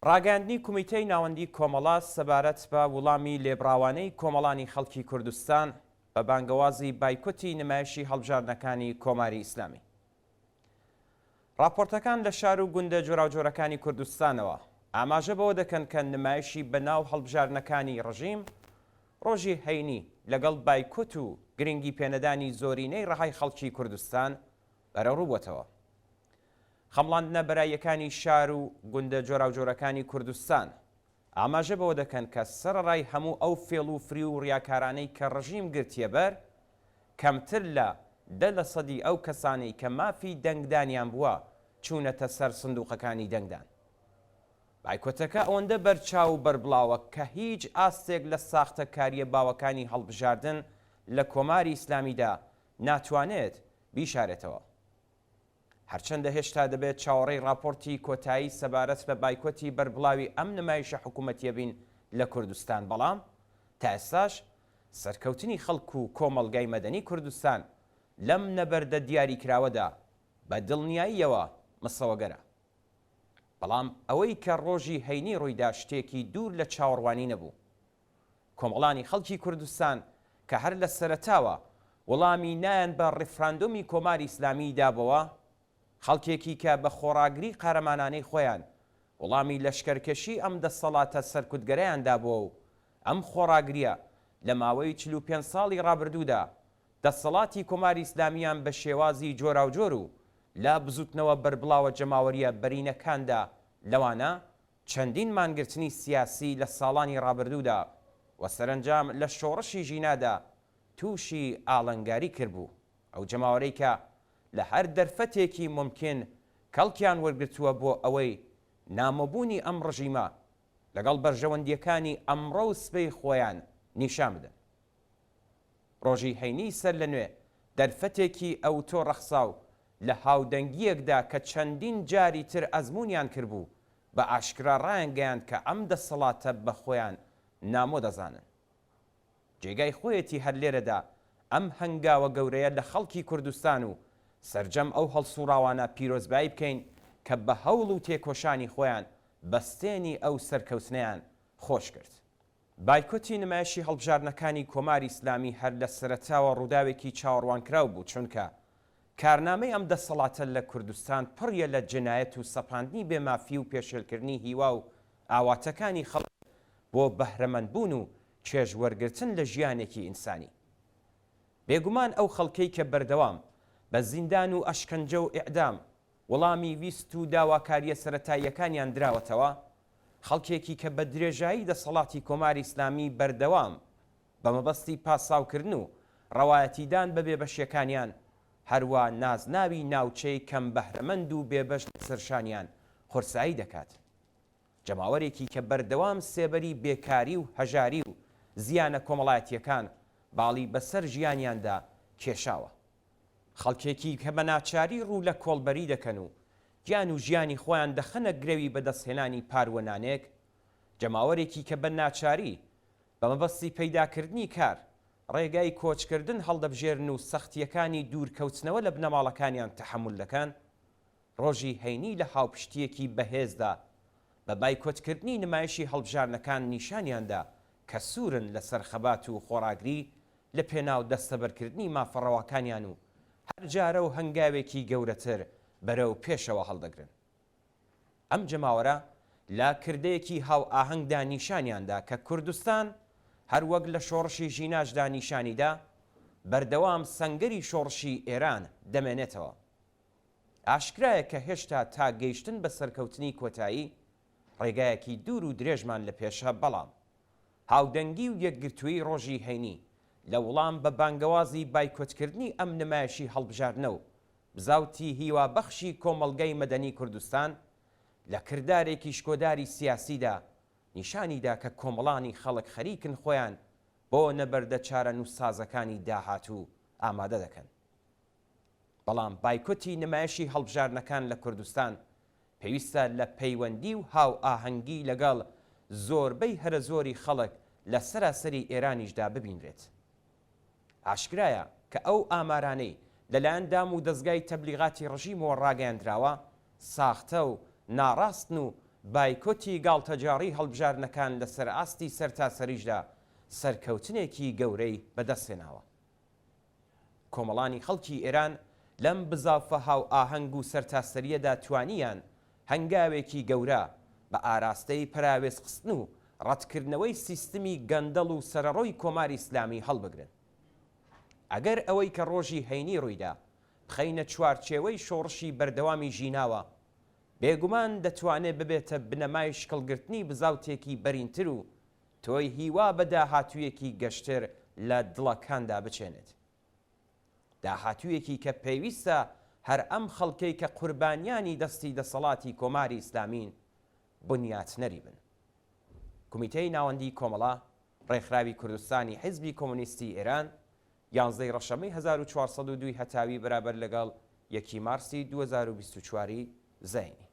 ڕاگەاندنی کومیتەی ناوەندی کۆمەڵە سەبارەت بە وەڵامی لێبڕاوانەی کۆمەڵانی خەڵکی کوردستان بە بانگەوازی بایکۆتی نمایشی هەڵبژاردنەکانی کۆماری ئیسلامی. راپۆرتەکان لە شار و گوندە جۆراوجۆرەکانی کوردستانەوە ئاماژە بەوە دەکەن کە نمایشی بەناو هەڵبژاردنەکانی ڕژیم ڕۆژی هەینی لەگەڵ بایکۆت و گرنگی پێنەدانی زۆرینەی ڕەهای خەڵکی کوردستان بەرەڕووبووەتەوە. خەمڵاندنە بەرایەکانی شار و گوندە جۆراوجۆرەکانی کوردستان ئاماژە بەوە دەکەن کە سەرڕای هەموو ئەو فێڵ و فری و ڕیاکارانەی کە ڕژیم گرتیە بەر کەمتر لە 10% ئەو کەسانەی کە مافی دەنگدانیان بووە چوونەتە سەر سندوقەکانی دەنگدان. بایکۆتەکە ئەوەندە بەرچاو و بەربڵاوە کە هیچ ئاستێک لە ساختە کاریە باوەکانی هەڵبژاردن لە کۆماری ئیسلامیدا ناتوانێت بیشارێتەوە. هەرچەندە هێشتا دەبێت چاوەڕێی راپۆرتی کۆتایی سەبارەت بە بایکۆتی بەربڵاوی ئەم نمایشە حکوومەتیە بین لە کوردستان، بەڵام تا ئێستاش سەرکەوتنی خەڵک و کۆمەڵگای مەدەنی کوردستان لەم نەبەردە دیاریکراوەدا بە دڵنیاییەوە مسەوەگەرە. بەڵام ئەوەی کە ڕۆژی هەینی ڕوویدا شتێکی دوور لە چاوەڕوانی نەبوو. کۆمەڵانی خەڵکی کوردستان کە هەر لە سەرەتاوە وەڵامی نایان بە ڕێفراندۆمی کۆماری ئیسلامی دابەوە، خەڵکێکی کە بە خۆڕاگری قارەمانانەی خۆیان وەڵامی لەشکەرکەشی ئەم دەسەڵاتە سەرکوتگەرەیان دابووە و ئەم خۆڕاگریە لە ماوەی 45 ساڵی ڕابردوودا دەسەڵاتی کۆماری ئیسلامیان بە شێوازی جۆراوجۆر و لا بزوتنەوە بەربڵاوە جەماوەریە بەرینەکاندا لەوانە چەندین مانگرتنی سیاسی لە ساڵانی ڕابردوودا و سەرنجام لە شۆڕشی ژینادا تووشی ئاڵنگاری کردبوو. ئەو جەماوەرەی کە لە هەر دەرفەتێکی ممکن کەڵکیان وەرگرتووە بۆ ئەوەی نامەبوونی ئەم ڕژیمە لەگەڵ بەرژەوەندیەکانی ئەمڕۆ و سبەی خۆیان نیشان بدەن. ڕۆژی هەینی سەر لە نوێ دەرفەتێکی ئەوتۆ ڕەخساو لە هاودەنگیەکدا کە چەندین جاری تر ئەزمونیان کردبوو بە ئاشکرا ڕایانگەیان کە ئەم دەسەڵاتە بە خۆیان نامۆ دەزانن. جێگای خۆیەتی هەر لێرەدا ئەم هەنگاوە گەورەیە لە خەڵکی کوردستان و سەرجەم ئەو هەڵسوڕاوانە پیرۆزبایی بکەین کە بە هەوڵ و تێکۆشانی خۆیان بەستێنی ئەو سەرکەوتنیان خۆش کرد. بایکۆتی نمایشی هەڵبژاردنەکانی کۆماری ئیسلامی هەر لە سەرەتاوە ڕووداوێکی چاوەڕوانکراو بوو، چونکە کارنامەی ئەم دەسەڵاتە لە کوردستان پڕیە لە جنایەت و سەپاندنی بێمافی و پێشێلکردنی هیوا و ئاواتەکانی خەڵک بۆ بەهرەمەندبوون و چێژوەرگرتن لە ژیانێکی ئینسانی. بێگومان ئەو خەڵکەی کە بەردەوام بە زیندان و ئەشکەنجە و ئیعدام وەڵامی ویست و داواکاریە سەرەتاییەکانیان دراوەتەوە، خەڵکێکی کە بە درێژایی دەسەڵاتی کۆماری ئیسلامی بەردەوام بە مەبەستی پاساوکردن و ڕەوایەتیدان بە بێبەشیەکانیان هەروە نازناوی ناوچەی کەم بەهرەمەند و بێبەش سەرشانیان خۆرسایی دەکات. جەماوەرێکی کە بەردەوام سێبەری بێکاری و هەژاری و زیانە کۆمەڵایەتیەکان باڵی بەسەر ژیانیاندا کێشاوە. خەڵکێکی کە بە ناچاری ڕوو لە کۆڵبەری دەکەن و گیان و ژیانی خۆیان دەخەنە گرەوی بەدەستهێنانی پاروەنانێک، جەماوەرێکی کە بە ناچاری بە مەبەستی پەیداکردنی کار ڕێگای کۆچکردن هەڵدەبژێرن و سەختیەکانی دوورکەوتنەوە لە بنەماڵەکانیان تەحەموڵ دەکەن، ڕۆژی هەینی لە هاوپشتیەکی بەهێزدا بە بایکۆتکردنی نمایشی هەڵبژاردنەکان نیشانیاندا کە سوورن لەسەر خەبات و خۆڕاگری لە پێناو دەستەبەرکردنی مافەڕەوەکانیان و هەر جارە و هەنگاوێکی گەورەتر بەرەو پێشەوە هەڵدەگرن. ئەم جەماوەرە لا کردەیەکی هاو ئاهەنگدا نیشانیاندا کە کوردستان هەروەک لە شۆڕشی ژیناشدا نیشانیدا بەردەوام سەنگەری شۆڕشی ئێران دەمێنێتەوە. ئاشکرایە کە هێشتا تا گەیشتن بە سەرکەوتنی کۆتایی ڕێگایەکی دوور و درێژمان لە پێشە، بەڵام هاودەنگی و یەکگرتووی ڕۆژی هەینی لە وڵام بە بانگەوازی بایکۆتکردنی ئەم نمایشی هەڵبژاردنە و بزاوتی هیوا بەخشی کۆمەڵگەی مەدەنی کوردستان لە کردارێکی شکۆداری سیاسیدا نیشانیدا کە کۆمەڵانی خەڵک خەریکن خۆیان بۆ نەبەردە چارە نووسازەکانی داهاتوو ئامادە دەکەن. بەڵام بایکۆتی نمایشی هەڵبژاردنەکان لە کوردستان پێویستە لە پەیوەندی و هاو ئاهەنگی لەگەڵ زۆربەی هەرە زۆری خەڵک لە سەراسەری ئێرانیشدا ببینرێت. ئاشکرایە کە ئەو ئامارانەی لەلایەن دام و دەستگای تەبلیغاتی ڕژیمەوە ڕاگەیاندراوە ساختە و ناڕاستن و بایکۆتی گاڵتەجاری هەڵبژارنەکان لەسەر ئاستی سەرتاسەریشدا سەرکەوتنێکی گەورەی بەدەستێناوە. کۆمەڵانی خەڵکی ئێران لەم بزافە هاو ئاهەنگ و سەرتاسەریەدا توانیان هەنگاوێکی گەورە بە ئاراستەی پراوێزخستن و ڕەتکردنەوەی سیستمی گەندەڵ و سەرەڕۆی کۆماری ئیسلامی هەڵبگرن. ئەگەر ئەوەی کە ڕۆژی هەینی ڕوویدا بخەینە چوارچێوەی شۆڕشی بەردەوامی ژیناوە، بێگومان دەتوانێت ببێتە بنەمای شکڵگرتنی بزاوتێکی بەرینتر و تۆی هیوا بە داهاتوویەکی گەشتر لە دڵەکاندا بچێنێت. داهاتوویەکی کە پێویستە هەر ئەم خەڵکەی کە قوربانیانی دەستی دەسەڵاتی کۆماری ئیسلامین بنیاتنەری بن. کۆمیتەی ناوەندی کۆمەڵا ڕێکخراوی کوردستانی حیزبی کۆمۆنیستی ئێران 11 ڕەشەمەی 1402 هەتاوی بەرابەر لەگەڵ 1 مارسی 2024 زەینی.